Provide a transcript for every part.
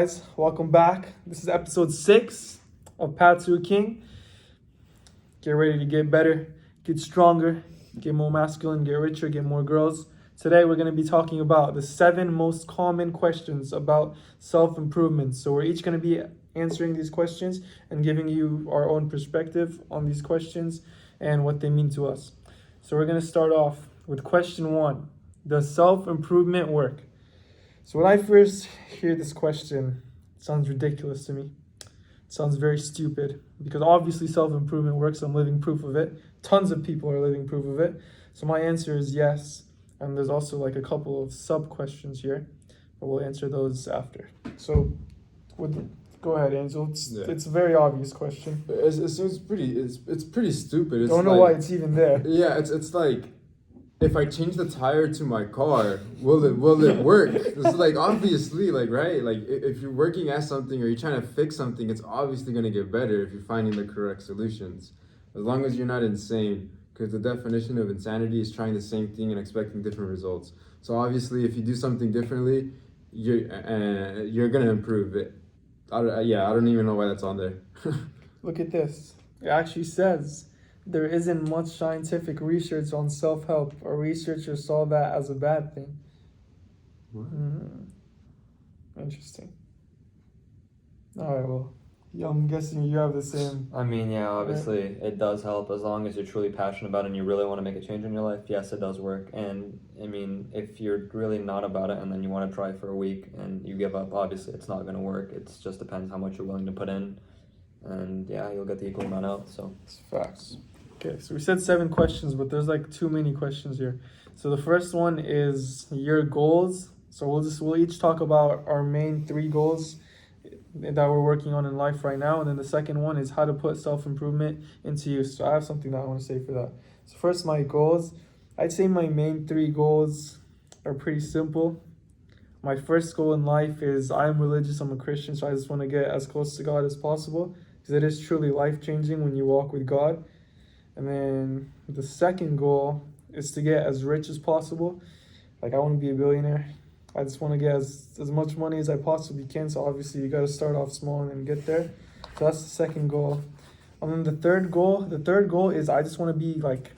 guys? Welcome back. This is episode 6 of Path to a King. Get ready to get better, get stronger, get more masculine, get richer, get more girls. Today we're going to be talking about the 7 most common questions about self-improvement. So we're each going to be answering these questions and giving you our own perspective on these questions and what they mean to us. So we're going to start off with question 1. Does self-improvement work? So when I first hear this question, it sounds ridiculous to me. It sounds very stupid because obviously self-improvement works. I'm living proof of it. Tons of people are living proof of it. So my answer is yes. And there's also like a couple of sub-questions here, but we'll answer those after. So go ahead, Angel. It's a very obvious question. It seems pretty. It's pretty stupid. It's Don't know why it's even there. Yeah, it's like, if I change the tire to my car, will it work? It's like, obviously, like, right? Like, if you're working at something or you're trying to fix something, it's obviously going to get better if you're finding the correct solutions. As long as you're not insane, because the definition of insanity is trying the same thing and expecting different results. So obviously, if you do something differently, you're going to improve it. I don't even know why that's on there. Look at this. It actually says there isn't much scientific research on self-help. A researcher saw that as a bad thing. What? Interesting. All right, well, I'm guessing you have the same. I mean, yeah, obviously it does help as long as you're truly passionate about it and you really want to make a change in your life. Yes, it does work. And I mean, if you're really not about it and then you want to try for a week and you give up, obviously it's not going to work. It just depends how much you're willing to put in. And yeah, you'll get the equal amount out. So It's facts. Okay, so we said 7 questions, but there's like too many questions here. So the first one is your goals. So we'll each talk about our main 3 goals that we're working on in life right now, and then the second one is how to put self-improvement into use. So I have something that I want to say for that. So first, my goals. I'd say my main 3 goals are pretty simple. My first goal in life is I'm religious, I'm a Christian, so I just want to get as close to God as possible because it is truly life-changing when you walk with God. And then the second goal is to get as rich as possible. Like, I want to be a billionaire. I just want to get as much money as I possibly can. So obviously you got to start off small and then get there. So that's the second goal. And then the third goal is I just want to be like,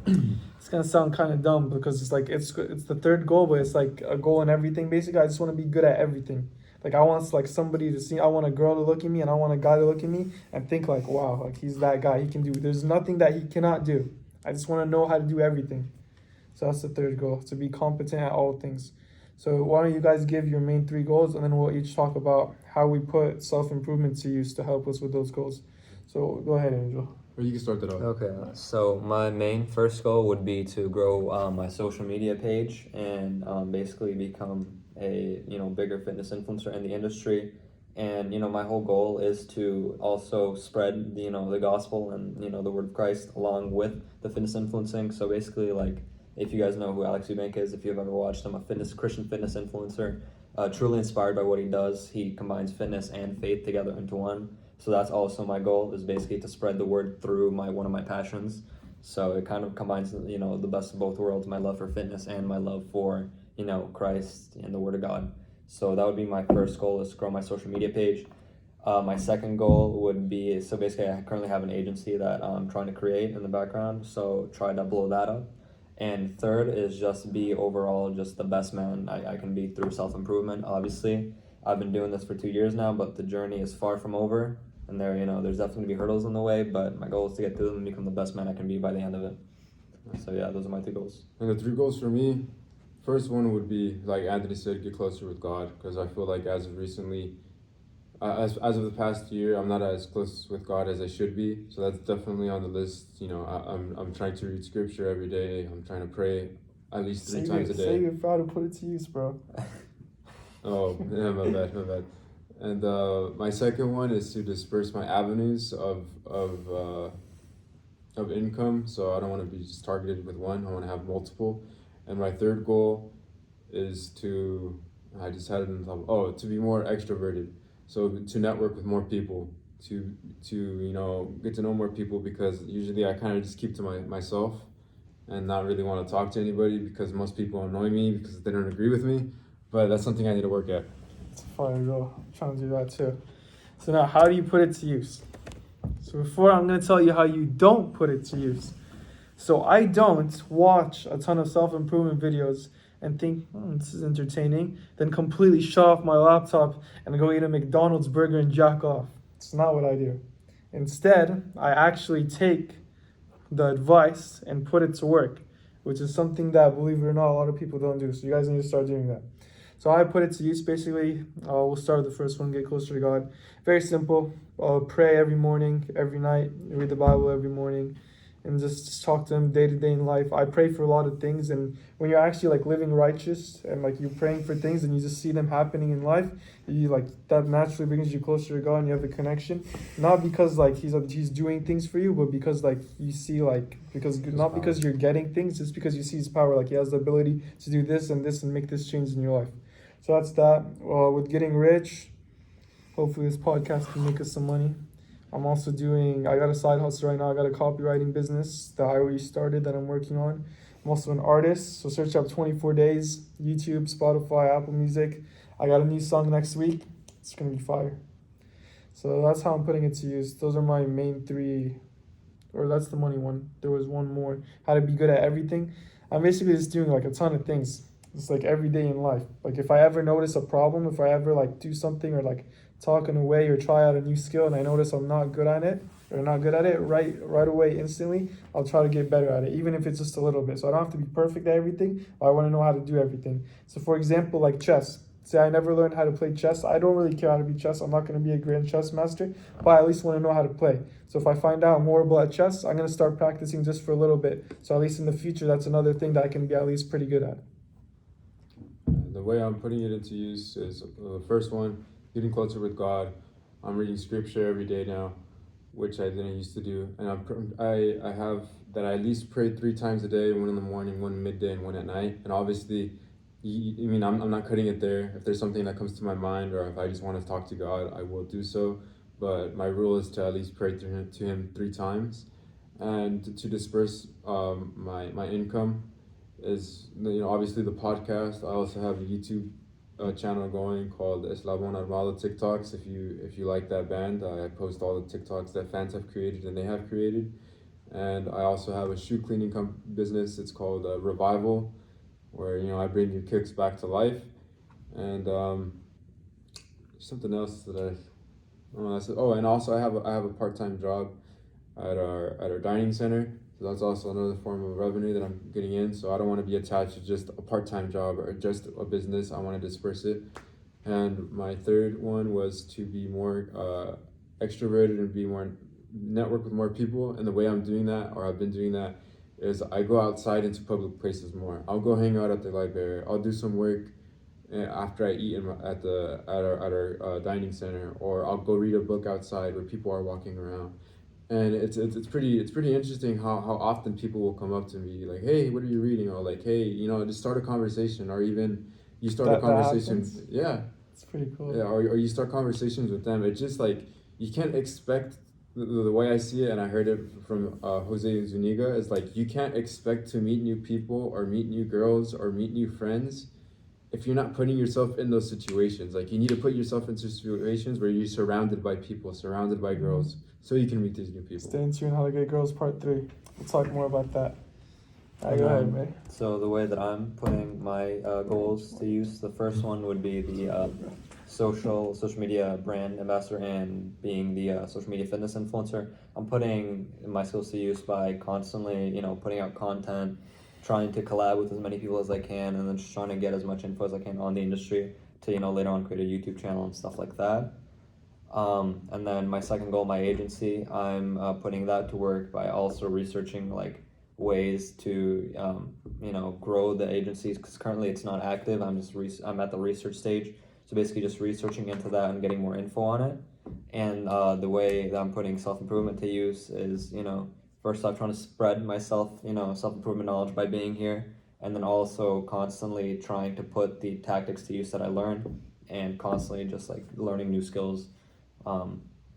it's going to sound kind of dumb because it's like, it's the third goal, but it's like a goal in everything. Basically, I just want to be good at everything. Like, I want like somebody to see, I want a girl to look at me and I want a guy to look at me and think like, wow, like he's that guy, he can do, there's nothing that he cannot do. I just want to know how to do everything. So that's the third goal, to be competent at all things. So why don't you guys give your main 3 goals and then we'll each talk about how we put self-improvement to use to help us with those goals. So go ahead, Angel. Or you can start that off. okay, so my main first goal would be to grow my social media page and basically become a bigger fitness influencer in the industry. And my whole goal is to also spread the gospel and the word of Christ along with the fitness influencing. So basically, like, if you guys know who Alex Eubank is, if you've ever watched him, a Christian fitness influencer, truly inspired by what he does. He combines fitness and faith together into one. So that's also my goal, is basically to spread the word through one of my passions. So it kind of combines the best of both worlds, my love for fitness and my love for Christ and the Word of God. So that would be my first goal, is to grow my social media page. My second goal would be, so basically I currently have an agency that I'm trying to create in the background, so try to blow that up. And third is just be overall just the best man I can be through self-improvement. Obviously, I've been doing this for 2 years now, but the journey is far from over. And there's definitely going to be hurdles in the way, but my goal is to get through them and become the best man I can be by the end of it. So yeah, those are my 2 goals. And the 3 goals for me, first one would be, like Anthony said, get closer with God, because I feel like as of recently, as of the past year, I'm not as close with God as I should be. So that's definitely on the list. I'm trying to read scripture every day. I'm trying to pray at least 3 times a day. Say you're proud to put it to use, bro. Oh, yeah, my bad. And my second one is to disperse my avenues of income. So I don't want to be just targeted with one. I want to have multiple. And my third goal is to be more extroverted. So to network with more people, to get to know more people, because usually I kind of just keep to myself and not really want to talk to anybody because most people annoy me because they don't agree with me. But that's something I need to work at. It's a fire goal. I'm trying to do that too. So now, how do you put it to use? So before, I'm going to tell you how you don't put it to use. So I don't watch a ton of self-improvement videos and think, this is entertaining, then completely shut off my laptop and go eat a McDonald's burger and jack off. It's not what I do. Instead, I actually take the advice and put it to work, which is something that, believe it or not, a lot of people don't do. So you guys need to start doing that. So I put it to use basically. We'll start with the first one, get closer to God. Very simple. Pray every morning, every night, read the Bible every morning, and just talk to Him day to day in life. I pray for a lot of things, and when you're actually like living righteous and like you're praying for things and you just see them happening in life, you like that naturally brings you closer to God and you have a connection. Not because like He's doing things for you, but because like you see like because you're getting things, just because you see His power. Like He has the ability to do this and make this change in your life. So that's that. With getting rich, hopefully this podcast can make us some money. I got a side hustle right now. I got a copywriting business that I already started that I'm working on. I'm also an artist, so search up 24 Days, YouTube, Spotify, Apple Music. I got a new song next week. It's going to be fire. So that's how I'm putting it to use. Those are my main three, or that's the money one. There was one more. How to be good at everything. I'm basically just doing like a ton of things. It's like every day in life. Like if I ever notice a problem, if I ever like do something or like talk in a way or try out a new skill and I notice I'm not good at it right away instantly, I'll try to get better at it, even if it's just a little bit. So I don't have to be perfect at everything, but I want to know how to do everything. So for example, like chess. Say I never learned how to play chess. I don't really care how to be chess. I'm not going to be a grand chess master, but I at least want to know how to play. So if I find out I'm horrible at chess, I'm going to start practicing just for a little bit. So at least in the future, that's another thing that I can be at least pretty good at. The way I'm putting it into use is the first one, getting closer with God. I'm reading scripture every day now, which I didn't used to do, and I have that I at least pray 3 times a day, one in the morning, one midday, and one at night. And obviously, I'm not cutting it there. If there's something that comes to my mind, or if I just want to talk to God, I will do so. But my rule is to at least pray to Him 3 times, and to disperse my income is obviously the podcast. I also have a YouTube channel going called Eslabon Armado TikToks. If you like that band, I post all the TikToks that fans have created and they have created. And I also have a shoe cleaning business. It's called Revival, where I bring your kicks back to life. And something else that and also I have a part-time job at our dining center. So that's also another form of revenue that I'm getting in. So I don't want to be attached to just a part-time job or just a business. I want to disperse it. And my third one was to be more extroverted and be more network with more people. And the way I'm doing that, or I've been doing that, is I go outside into public places more. I'll go hang out at the library. I'll do some work after I eat at our dining center, or I'll go read a book outside where people are walking around. And it's pretty interesting how often people will come up to me like, hey, what are you reading? Or like, hey, just start a conversation, or even you start a conversation. Yeah, it's pretty cool. Yeah, or you start conversations with them. It's just like you can't expect the way I see it, and I heard it from Jose Zuniga, is like you can't expect to meet new people or meet new girls or meet new friends if you're not putting yourself in those situations. Like you need to put yourself in situations where you're surrounded by people, surrounded by girls, so you can meet these new people. Stay tuned, How to Get Girls Part 3. We'll talk more about that. All right, go ahead, Ray. So the way that I'm putting my goals to use, the first one would be the social media brand ambassador and being the social media fitness influencer. I'm putting my skills to use by constantly, putting out content, trying to collab with as many people as I can, and then just trying to get as much info as I can on the industry to, later on create a YouTube channel and stuff like that. And then my second goal, my agency, I'm putting that to work by also researching ways to grow the agencies, because currently it's not active. I'm at the research stage, so basically just researching into that and getting more info on it. And the way that I'm putting self-improvement to use is first off trying to spread my self-improvement knowledge by being here, and then also constantly trying to put the tactics to use that I learned, and constantly just learning new skills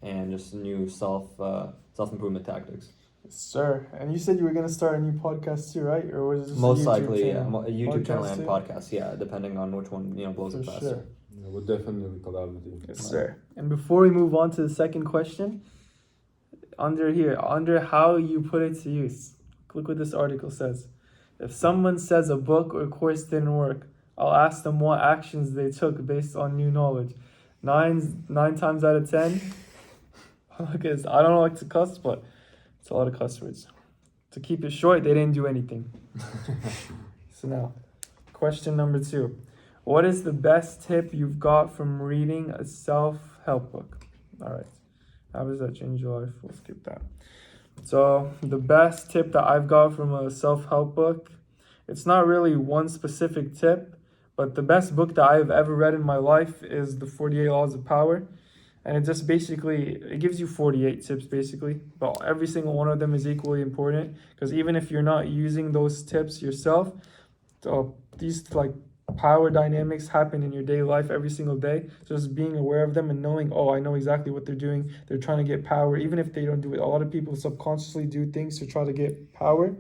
and just new self-improvement tactics. Sir, and you said you were going to start a new podcast too, right? Or was it just Most a YouTube likely, channel? a YouTube channel and too? podcast, yeah, depending on which one blows For up faster. sure. I would definitely collab with you. Yes, sir. And before we move on to the second question, under how you put it to use, look what this article says. If someone says a book or course didn't work, I'll ask them what actions they took based on new knowledge. Nine times out of 10, look at this. I don't like to cuss, but it's a lot of cuss words. To keep it short, they didn't do anything. So now, question number 2. What is the best tip you've got from reading a self-help book? All right. How does that change your life? We'll skip that. So the best tip that I've got from a self-help book, it's not really one specific tip, but the best book that I've ever read in my life is The 48 Laws of Power. And it just basically, it gives you 48 tips basically, but every single one of them is equally important, because even if you're not using those tips yourself, these like power dynamics happen in your daily life every single day. So just being aware of them and knowing, oh, I know exactly what they're doing. They're trying to get power, even if they don't do it. A lot of people subconsciously do things to try to get power.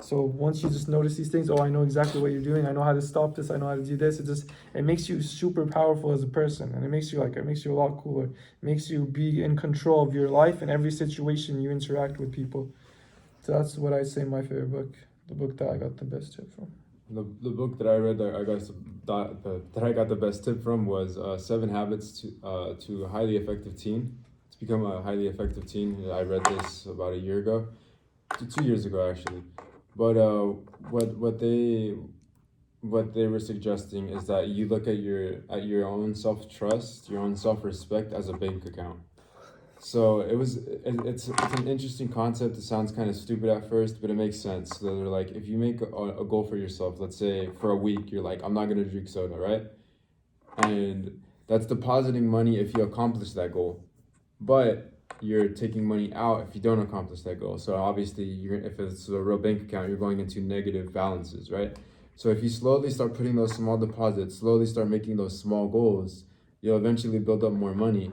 So once you just notice these things, oh, I know exactly what you're doing. I know how to stop this. I know how to do this. It makes you super powerful as a person, and it makes you a lot cooler. It makes you be in control of your life and every situation you interact with people. So that's what I say my favorite book, the book that I got the best tip from. The book that I read that I got the best tip from was 7 Habits to a Highly Effective Teen. To become a highly effective teen. I read this about a year ago, 2 years ago actually. But what they were suggesting is that you look at your own self-trust, your own self-respect as a bank account. So it's an interesting concept. It sounds kind of stupid at first, but it makes sense. So they're like, if you make a goal for yourself, let's say for a week, you're like, I'm not gonna drink soda, right? And that's depositing money if you accomplish that goal, but you're taking money out if you don't accomplish that goal. So obviously, if it's a real bank account, you're going into negative balances, right? So if you slowly start putting those small deposits, slowly start making those small goals, you'll eventually build up more money.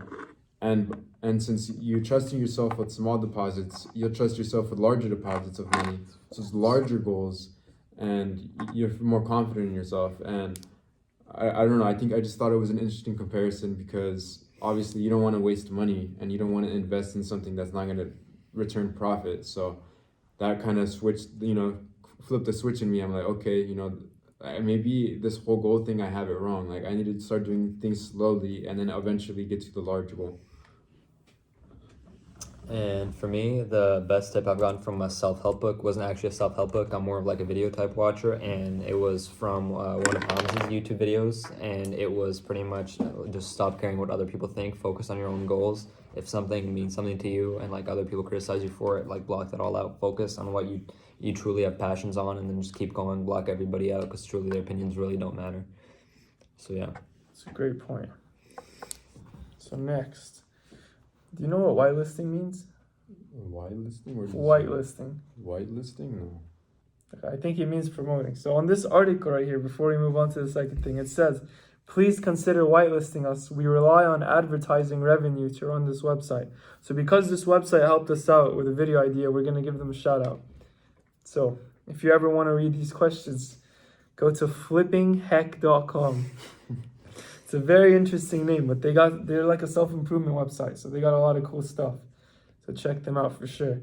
And since you're trusting yourself with small deposits, you'll trust yourself with larger deposits of money. So it's larger goals, and you're more confident in yourself. And I don't know, I just thought it was an interesting comparison, because obviously you don't want to waste money and you don't want to invest in something that's not going to return profit. So that kind of flipped the switch in me. I'm like, okay, maybe this whole goal thing, I have it wrong. Like, I need to start doing things slowly and then eventually get to the large goal. And for me, the best tip I've gotten from a self-help book wasn't actually a self-help book. I'm more of like a video type watcher, and it was from one of Hamza's YouTube videos, and it was pretty much just stop caring what other people think, focus on your own goals. If something means something to you and like other people criticize you for it, like block that all out, focus on what you truly have passions on, and then just keep going, block everybody out, because truly their opinions really don't matter. So yeah. That's a great point. So next, do you know what whitelisting means? Whitelisting? Whitelisting. Whitelisting? No. I think it means promoting. So on this article right here, before we move on to the second thing, it says, please consider whitelisting us. We rely on advertising revenue to run this website. So because this website helped us out with a video idea, we're going to give them a shout out. So if you ever want to read these questions, go to flippingheck.com. It's a very interesting name, but they're like a self-improvement website, so they got a lot of cool stuff. So check them out for sure.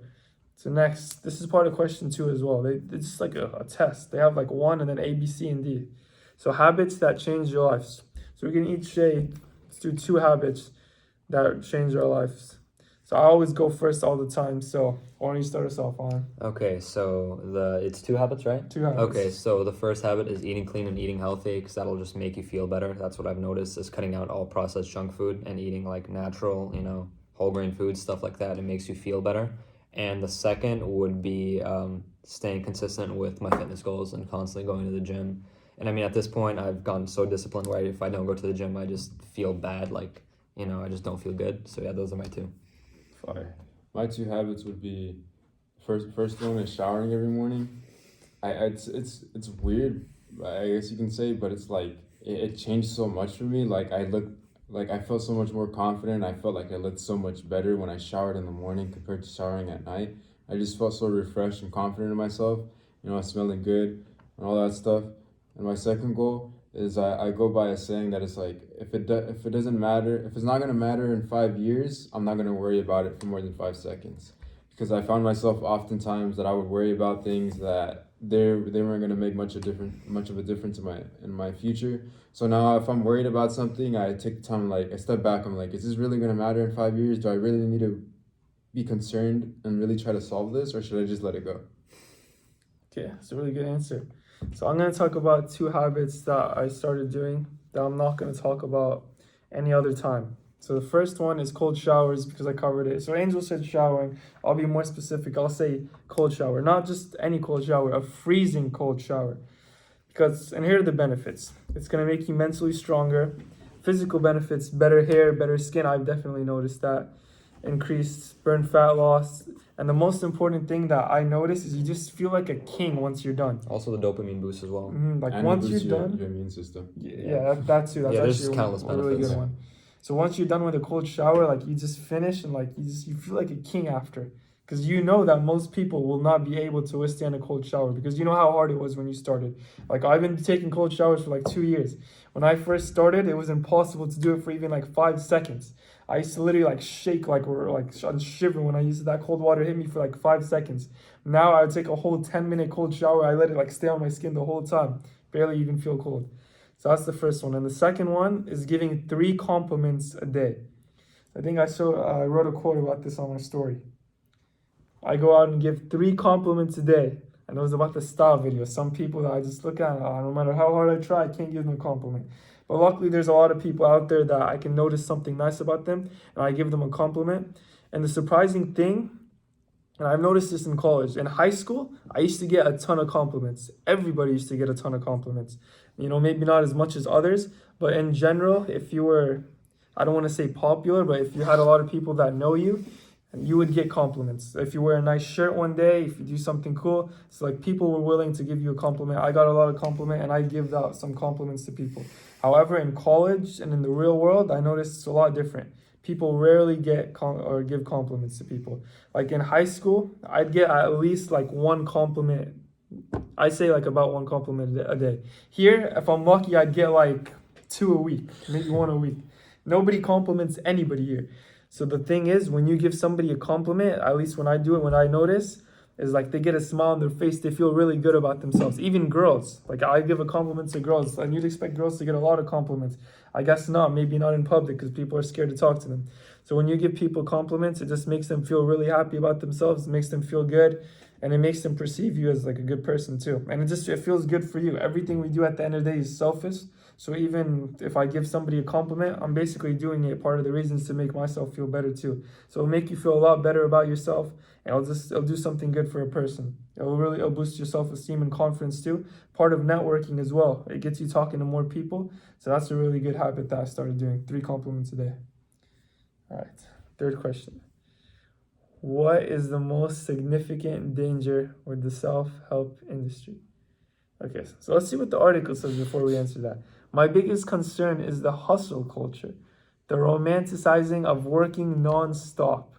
So next, this is part of question 2 as well. It's just like a test. They have like 1 and then A, B, C, and D. So habits that change your lives. So we can each say, let's do 2 habits that change our lives. So I always go first all the time. So why don't you start us off on? Okay, so it's 2 habits, right? 2 habits. Okay, so the first habit is eating clean and eating healthy, because that'll just make you feel better. That's what I've noticed, is cutting out all processed junk food and eating like natural, whole grain foods, stuff like that. It makes you feel better. And the second would be staying consistent with my fitness goals and constantly going to the gym. And I mean, at this point, I've gotten so disciplined where if I don't go to the gym, I just feel bad. Like, I just don't feel good. So yeah, those are my 2. Fire. My 2 habits would be, first one is showering every morning. It's weird, I guess you can say, but it's like it changed so much for me. Like I felt so much more confident. I felt like I looked so much better when I showered in the morning compared to showering at night. I just felt so refreshed and confident in myself, smelling good and all that stuff. And my second goal is I go by a saying that it's like if it doesn't matter, if it's not gonna matter in 5 years, I'm not gonna worry about it for more than 5 seconds, because I found myself oftentimes that I would worry about things that they weren't gonna make much of a difference in my future. So now if I'm worried about something, I take the time, like I step back. I'm like, is this really gonna matter in 5 years? Do I really need to be concerned and really try to solve this, or should I just let it go? Okay, that's a really good answer. So I'm going to talk about two habits that I started doing that I'm not going to talk about any other time. So the first one is cold showers, because I covered it. So Angel said showering. I'll be more specific. I'll say cold shower, not just any cold shower, a freezing cold shower. And here are the benefits. It's going to make you mentally stronger. Physical benefits, better hair, better skin. I've definitely noticed that. Increased burn fat loss. And the most important thing that I noticed is you just feel like a king once you're done. Also the dopamine boost as well. Like And once it you're boosts done. your immune system. Yeah, that too. That's Yeah, there's actually countless a really benefits. good one. So once you're done with a cold shower, like you just finish and like you feel like a king after. Because you know that most people will not be able to withstand a cold shower, because you know how hard it was when you started. Like I've been taking cold showers for like 2 years. When I first started, it was impossible to do it for even like 5 seconds. I used to literally like shake or like shiver when I used that cold water hit me for like 5 seconds. Now I would take a whole 10-minute cold shower. I let it like stay on my skin the whole time. Barely even feel cold. So that's the first one. And the second one is giving 3 compliments a day. I think I wrote a quote about this on my story. I go out and give 3 compliments a day. And it was about the style video. Some people that I just look at, no matter how hard I try, I can't give them a compliment. But luckily, there's a lot of people out there that I can notice something nice about them, and I give them a compliment. And the surprising thing, and I've noticed this in college, in high school, I used to get a ton of compliments. Everybody used to get a ton of compliments. You know, maybe not as much as others, but in general, if you were, I don't want to say popular, but if you had a lot of people that know you, you would get compliments. If you wear a nice shirt one day, if you do something cool, it's like people were willing to give you a compliment. I got a lot of compliment, and I give out some compliments to people. However, in college and in the real world, I noticed it's a lot different. People rarely give compliments to people. Like in high school, I'd get at least like 1 compliment. I say like about 1 compliment a day. Here, if I'm lucky, I'd get like 2 a week, maybe 1 a week. Nobody compliments anybody here. So the thing is, when you give somebody a compliment, at least when I do it, when I notice, is like they get a smile on their face. They feel really good about themselves. Even girls, like I give a compliment to girls, and you'd expect girls to get a lot of compliments. I guess not, maybe not in public, because people are scared to talk to them. So when you give people compliments, it just makes them feel really happy about themselves. It makes them feel good, and it makes them perceive you as like a good person too. And it feels good for you. Everything we do at the end of the day is selfish. So even if I give somebody a compliment, I'm basically doing it. Part of the reasons to make myself feel better too. So it'll make you feel a lot better about yourself, and it'll do something good for a person. It'll boost your self-esteem and confidence too. Part of networking as well. It gets you talking to more people. So that's a really good habit that I started doing. 3 compliments a day. All right. Third question. What is the most significant danger with the self-help industry? Okay, so let's see what the article says before we answer that. My biggest concern is the hustle culture, the romanticizing of working non-stop.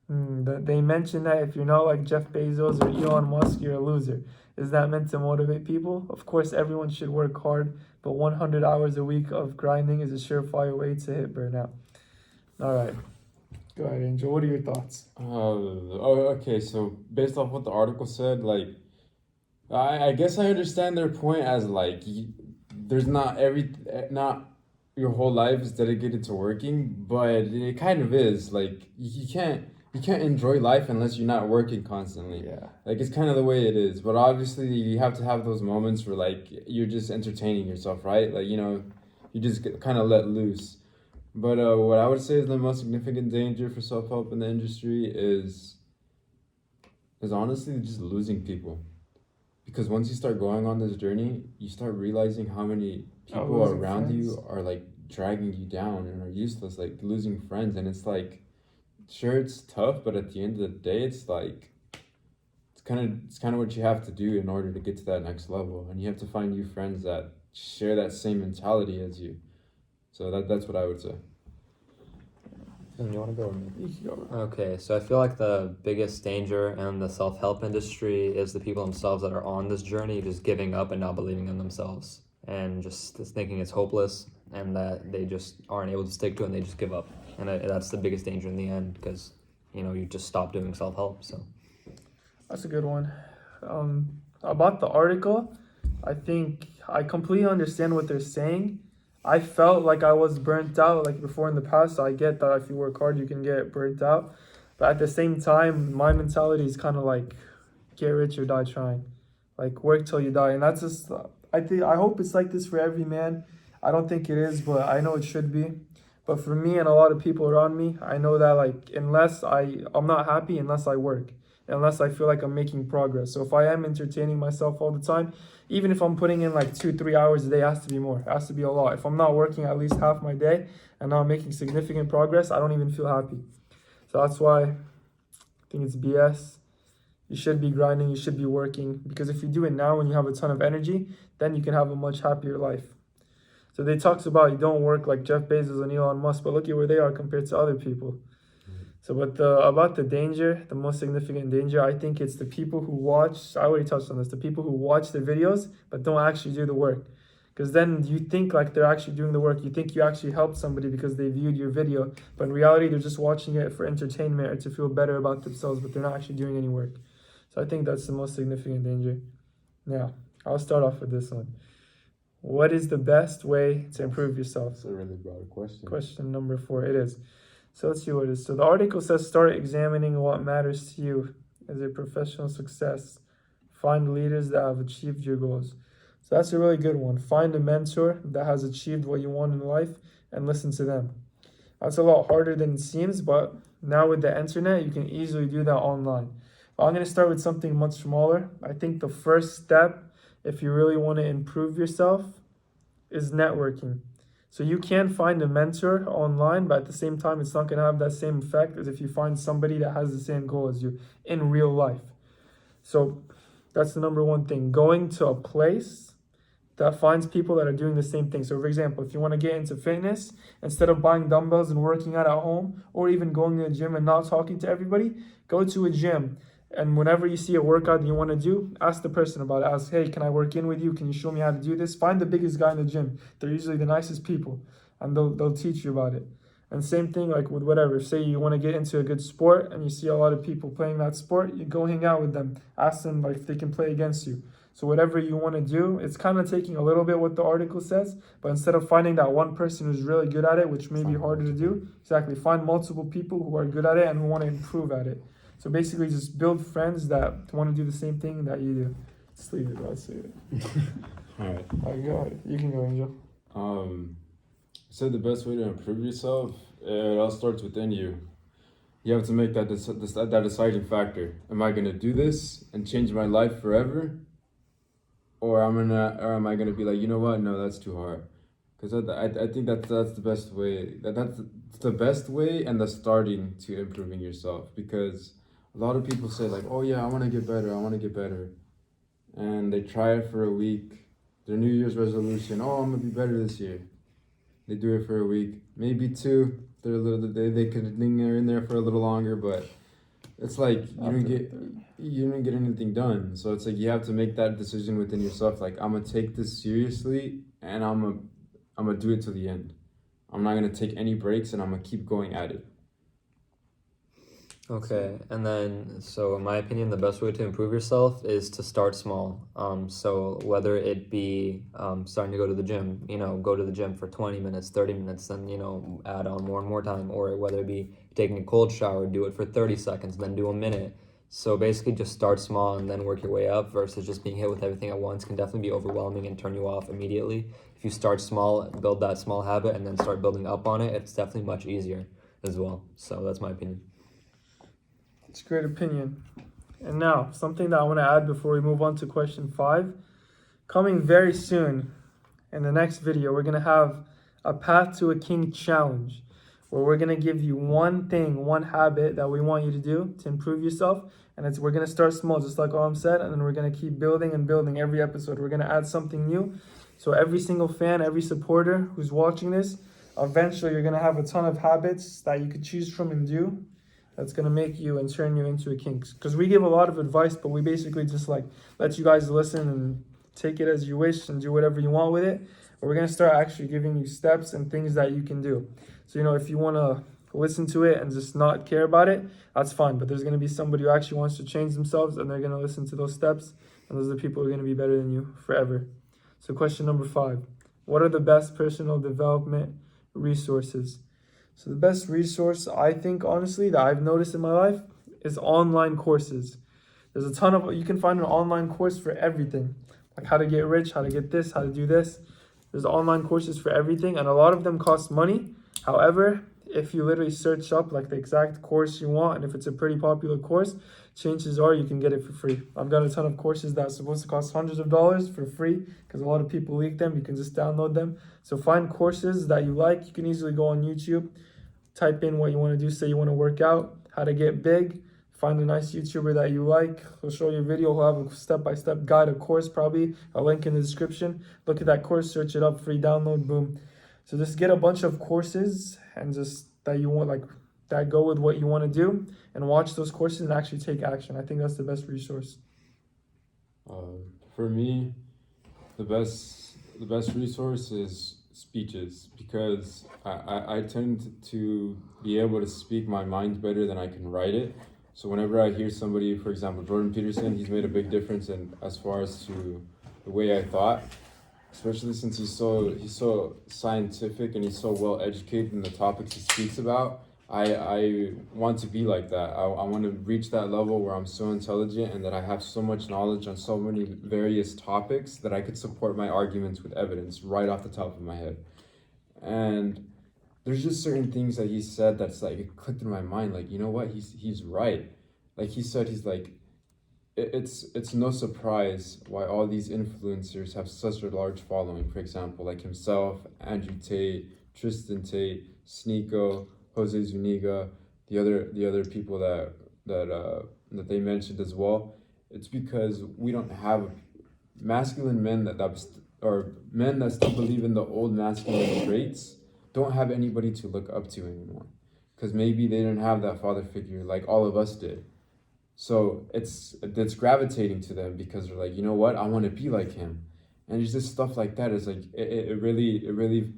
They mention that if you're not like Jeff Bezos or Elon Musk, you're a loser. Is that meant to motivate people? Of course, everyone should work hard, but 100 hours a week of grinding is a surefire way to hit burnout. All right. Go ahead, Angel. What are your thoughts? Okay, so based off what the article said, like, I guess I understand their point as like there's not your whole life is dedicated to working, but it kind of is. Like you can't enjoy life unless you're not working constantly. Yeah. Like it's kind of the way it is. But obviously you have to have those moments where like you're just entertaining yourself, right? Like, you know, you just kind of let loose. But what I would say is the most significant danger for self-help in the industry is honestly just losing people. Because once you start going on this journey, you start realizing how many people around you are like dragging you down and are useless, like losing friends. And it's like, sure, it's tough, but at the end of the day, it's like it's kind of what you have to do in order to get to that next level. And you have to find new friends that share that same mentality as you. So that's what I would say. You want to go? You can go. Okay, so I feel like the biggest danger in the self-help industry is the people themselves that are on this journey just giving up and not believing in themselves. and just thinking it's hopeless and that they just aren't able to stick to it and they just give up. And that's the biggest danger in the end because, you just stop doing self-help. So That's a good one. About the article, I think I completely understand what they're saying. I felt like I was burnt out like before in the past. So I get that if you work hard, you can get burnt out. But at the same time, my mentality is kind of like get rich or die trying. Like work till you die. And that's just, I hope it's like this for every man. I don't think it is, but I know it should be. But for me and a lot of people around me, I know that like I'm not happy unless I work, unless I feel like I'm making progress. So if I am entertaining myself all the time, even if I'm putting in like 2-3 hours a day, it has to be more. It has to be a lot. If I'm not working at least half my day and not making significant progress, I don't even feel happy. So that's why I think it's BS. You should be grinding, you should be working, because if you do it now when you have a ton of energy, then you can have a much happier life. So they talks about you don't work like Jeff Bezos and Elon Musk, but look at where they are compared to other people. So about the danger, the most significant danger, I think it's the people who watch, I already touched on this, the people who watch the videos but don't actually do the work. Because then you think like they're actually doing the work. You think you actually helped somebody because they viewed your video, but in reality they're just watching it for entertainment or to feel better about themselves, but they're not actually doing any work. So I think that's the most significant danger. Now, I'll start off with this one. What is the best way to improve yourself? That's a really broad question. Question number 4, it is. So let's see what it is. So the article says start examining what matters to you as a professional success. Find leaders that have achieved your goals. So that's a really good one. Find a mentor that has achieved what you want in life and listen to them. That's a lot harder than it seems, but now with the internet, you can easily do that online. But I'm going to start with something much smaller. I think the first step, if you really want to improve yourself, is networking. So you can find a mentor online, but at the same time, it's not going to have that same effect as if you find somebody that has the same goal as you in real life. So that's the number one thing. Going to a place that finds people that are doing the same thing. So for example, if you want to get into fitness, instead of buying dumbbells and working out at home, or even going to a gym and not talking to everybody, go to a gym. And whenever you see a workout that you want to do, ask the person about it. Ask, hey, can I work in with you? Can you show me how to do this? Find the biggest guy in the gym. They're usually the nicest people, and they'll teach you about it. And same thing like with whatever. Say you want to get into a good sport and you see a lot of people playing that sport, you go hang out with them. Ask them like if they can play against you. So whatever you want to do, it's kind of taking a little bit what the article says, but instead of finding that one person who's really good at it, which may be harder to do, exactly, find multiple people who are good at it and who want to improve at it. So basically just build friends that want to do the same thing that you do. Just leave it, that's it. Alright. Go ahead. You can go, Angel. So the best way to improve yourself, it all starts within you. You have to make that deciding factor. Am I gonna do this and change my life forever? Or am I gonna be like, you know what? No, that's too hard. Because I think that's the best way. That's the best way and the starting to improving yourself. Because a lot of people say like, oh yeah, I want to get better. And they try it for a week. Their New Year's resolution, oh, I'm gonna be better this year. They do it for a week, maybe 2. They could linger in there for a little longer, but it's like you don't get anything done. So it's like you have to make that decision within yourself. Like, I'm gonna take this seriously, and I'm gonna do it to the end. I'm not gonna take any breaks, and I'm gonna keep going at it. Okay, and then, so in my opinion, the best way to improve yourself is to start small. So whether it be starting to go to the gym, go to the gym for 20 minutes, 30 minutes, then, add on more and more time, or whether it be taking a cold shower, do it for 30 seconds, then do a minute. So basically just start small and then work your way up versus just being hit with everything at once can definitely be overwhelming and turn you off immediately. If you start small, build that small habit, and then start building up on it, it's definitely much easier as well. So that's my opinion. It's a great opinion. And now, something that I want to add before we move on to question 5. Coming very soon, in the next video, we're going to have a Path to a King challenge, where we're going to give you one thing, one habit that we want you to do to improve yourself. And we're going to start small, just like Aram said, and then we're going to keep building and building every episode. We're going to add something new. So every single fan, every supporter who's watching this, eventually you're going to have a ton of habits that you could choose from and do. That's going to make you and turn you into a king. Because we give a lot of advice, but we basically just let you guys listen and take it as you wish and do whatever you want with it, or we're gonna start actually giving you steps and things that you can do. So, if you wanna listen to it and just not care about it, that's fine. But there's gonna be somebody who actually wants to change themselves, and they're gonna listen to those steps, and those are the people who are gonna be better than you forever. So question number 5, what are the best personal development resources? So the best resource, I think, honestly, that I've noticed in my life is online courses. There's a ton of, you can find an online course for everything, like how to get rich, how to get this, how to do this. There's online courses for everything, and a lot of them cost money. However, if you literally search up like the exact course you want, and if it's a pretty popular course, chances are you can get it for free. I've got a ton of courses that are supposed to cost hundreds of dollars for free because a lot of people leak them. You can just download them. So find courses that you like. You can easily go on YouTube, type in what you want to do. Say you want to work out, how to get big. Find a nice YouTuber that you like. He'll show you a video. He'll have a step-by-step guide, a course probably, a link in the description. Look at that course, search it up, free download, boom. So just get a bunch of courses and just that you want, like that go with what you want to do, and watch those courses and actually take action. I think that's the best resource. For me, the best resource is speeches, because I tend to be able to speak my mind better than I can write it. So whenever I hear somebody, for example, Jordan Peterson, he's made a big difference in as far as to the way I thought, especially since he's so scientific and he's so well educated in the topics he speaks about. I want to be like that. I want to reach that level where I'm so intelligent and that I have so much knowledge on so many various topics that I could support my arguments with evidence right off the top of my head. And there's just certain things that he said that's like, it clicked in my mind. Like, you know what? He's right. Like he said, he's like, it's no surprise why all these influencers have such a large following. For example, like himself, Andrew Tate, Tristan Tate, Sneeko, Jose Zuniga, the other people that they mentioned as well. It's because we don't have masculine men or men that still believe in the old masculine traits don't have anybody to look up to anymore, because maybe they didn't have that father figure like all of us did. So it's gravitating to them because they're like, you know what, I want to be like him. And it's just stuff like that. It's like it really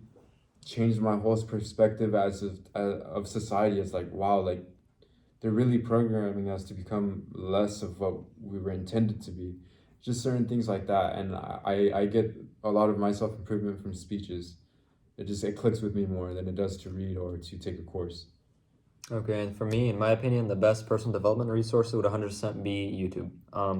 changed my whole perspective of society. It's like, wow, like they're really programming us to become less of what we were intended to be. Just certain things like that. And I get a lot of my self-improvement from speeches. It clicks with me more than it does to read or to take a course. Okay, and for me, in my opinion, the best personal development resource would 100% be YouTube.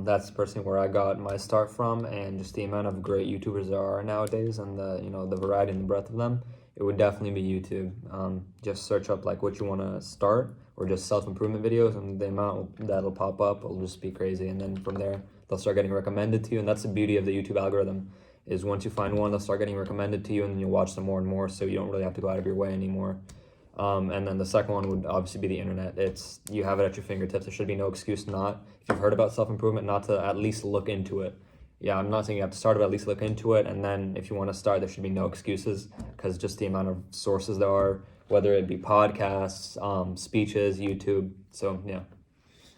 That's personally where I got my start from, and just the amount of great YouTubers there are nowadays, and the variety and the breadth of them. It would definitely be YouTube. Just search up like what you want to start, or just self-improvement videos, and the amount that'll pop up will just be crazy. And then from there, they'll start getting recommended to you, and that's the beauty of the YouTube algorithm. Is once you find one, they'll start getting recommended to you, and then you'll watch them more and more, so you don't really have to go out of your way anymore. And then the second one would obviously be the internet. You have it at your fingertips. There should be no excuse not, if you've heard about self-improvement, not to at least look into it. Yeah, I'm not saying you have to start, but at least look into it. And then if you want to start, there should be no excuses, because just the amount of sources there are, whether it be podcasts, speeches, YouTube. So, yeah.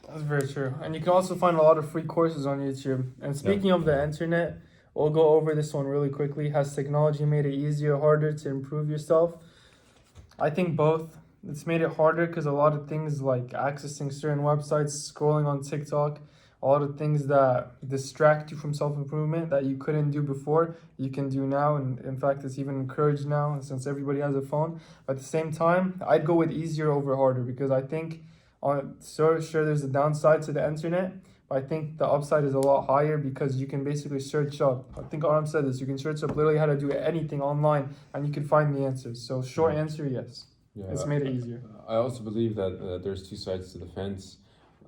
That's very true. And you can also find a lot of free courses on YouTube. And speaking of the internet, we'll go over this one really quickly. Has technology made it easier or harder to improve yourself? I think both. It's made it harder because a lot of things like accessing certain websites, scrolling on TikTok, a lot of things that distract you from self-improvement that you couldn't do before, you can do now. And in fact, it's even encouraged now since everybody has a phone. But at the same time, I'd go with easier over harder, because I think, sure there's a downside to the internet, but I think the upside is a lot higher, because you can basically search up. I think Aram said this. You can search up literally how to do anything online, and you can find the answers. So short answer, yes. Yeah, it's made it easier. I also believe that there's two sides to the fence.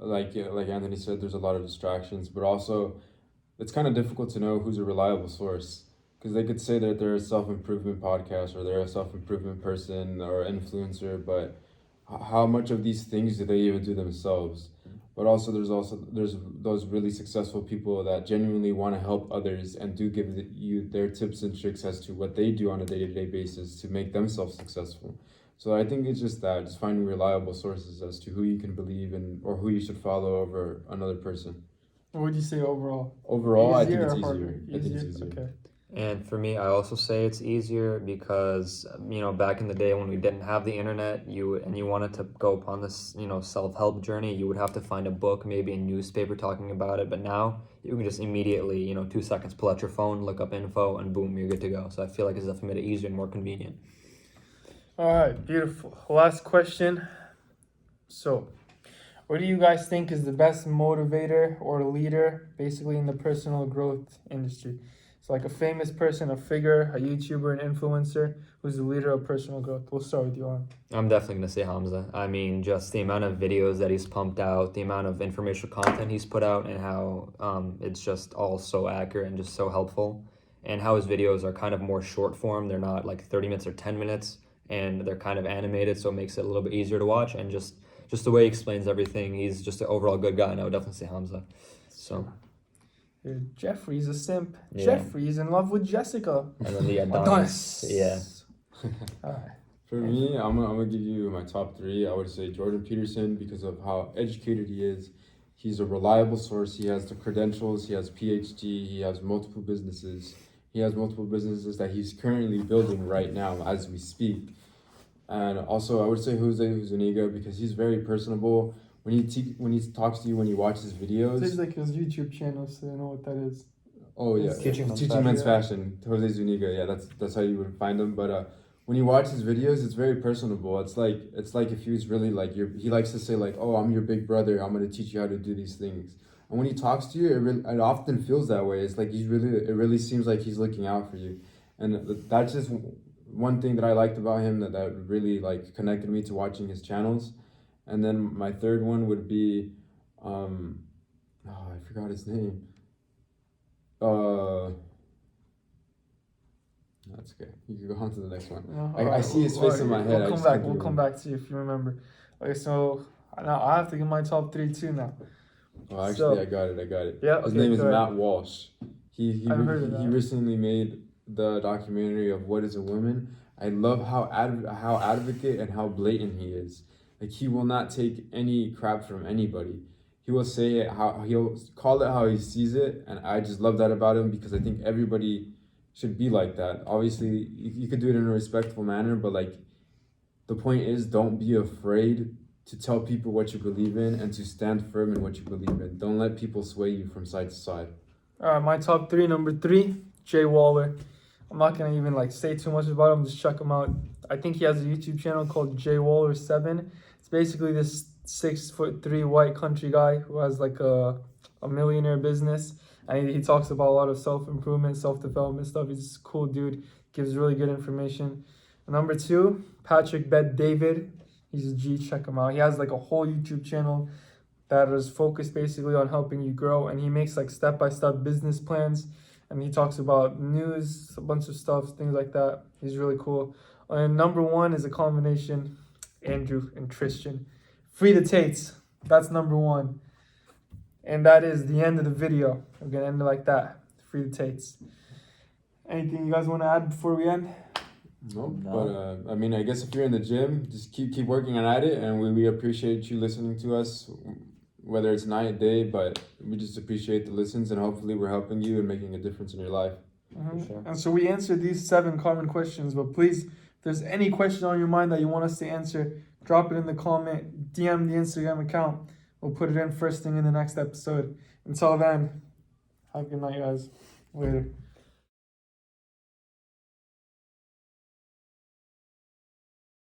Like Anthony said, there's a lot of distractions, but also it's kind of difficult to know who's a reliable source, because they could say that they're a self-improvement podcast or they're a self-improvement person or influencer, but how much of these things do they even do themselves? But also there's those really successful people that genuinely want to help others and do give you their tips and tricks as to what they do on a day-to-day basis to make themselves successful. So I think it's just finding reliable sources as to who you can believe in or who you should follow over another person. What would you say overall? Overall, I think Easier it's or easier. harder? I think it's easier. Okay. And for me, I also say it's easier because, you know, back in the day when we didn't have the internet, you wanted to go upon this, you know, self-help journey, you would have to find a book, maybe a newspaper talking about it. But now you can just immediately, you know, 2 seconds, pull out your phone, look up info, and boom, you're good to go. So I feel like it's definitely made it easier and more convenient. All right, beautiful. Last question. So, what do you guys think is the best motivator or leader, basically in the personal growth industry? So, like a famous person, a figure, a YouTuber, an influencer, who's the leader of personal growth. We'll start with you, Arm. I'm definitely going to say Hamza. I mean, just the amount of videos that he's pumped out, the amount of informational content he's put out, and how it's just all so accurate and just so helpful. And how his videos are kind of more short form. They're not like 30 minutes or 10 minutes, and they're kind of animated, so it makes it a little bit easier to watch. And just the way he explains everything, he's just an overall good guy, and I would definitely say Hamza. So, Jeffrey's a simp. Yeah. Jeffrey's in love with Jessica. and then the Adonis. Yeah. All right. For me, I'm gonna give you my top three. I would say Jordan Peterson because of how educated he is. He's a reliable source. He has the credentials. He has PhD. He has multiple businesses. He has multiple businesses that he's currently building right now as we speak. And also, I would say Jose Zuniga because he's very personable. When he talks to you, when you watch his videos. It's like his YouTube channel, so you know what that is. Oh yeah, Teaching Men's Fashion. Jose Zuniga. Yeah, that's how you would find him. But when you watch his videos, it's very personable. It's like if he was really like he likes to say like, oh, I'm your big brother. I'm gonna teach you how to do these things. And when he talks to you, it often feels that way. It's like it really seems like he's looking out for you. And that's just one thing that I liked about him that really like connected me to watching his channels. And then my third one would be, I forgot his name. That's okay. You can go on to the next one. I see his face in my head. We'll come back to you if you remember. Okay, so now I have to give my top three too now. Oh, actually, I got it. Yeah. His name is Matt Walsh. He that. recently made the documentary of What Is a Woman. I love how advocate and how blatant he is. Like he will not take any crap from anybody. He will say it he'll call it how he sees it, and I just love that about him because I think everybody should be like that. Obviously, you could do it in a respectful manner, but like the point is, don't be afraid to tell people what you believe in and to stand firm in what you believe in. Don't let people sway you from side to side. All right, my top three. Number 3, Jay Waller. I'm not gonna even like say too much about him. Just check him out. I think he has a YouTube channel called Jay Waller 7. It's basically this 6'3" white country guy who has like a millionaire business, and he talks about a lot of self-improvement, self-development stuff. He's a cool dude. Gives really good information. And number 2, Patrick Bet David. He's a G. Check him out. He has like a whole YouTube channel that is focused basically on helping you grow, and he makes like step-by-step business plans. And he talks about news, a bunch of stuff, things like that. He's really cool. And number 1 is a combination, Andrew and Tristan. Free the Tates. That's number 1. And that is the end of the video. We're going to end it like that. Free the Tates. Anything you guys want to add before we end? Nope. No. But I mean, I guess if you're in the gym, just keep working at it, and we appreciate you listening to us, whether it's night, day, but we just appreciate the listens, and hopefully we're helping you and making a difference in your life. Mm-hmm. Sure. And so we answered these 7 common questions, but please, if there's any question on your mind that you want us to answer, drop it in the comment, DM the Instagram account. We'll put it in first thing in the next episode. Until then, have a good night, guys. Later.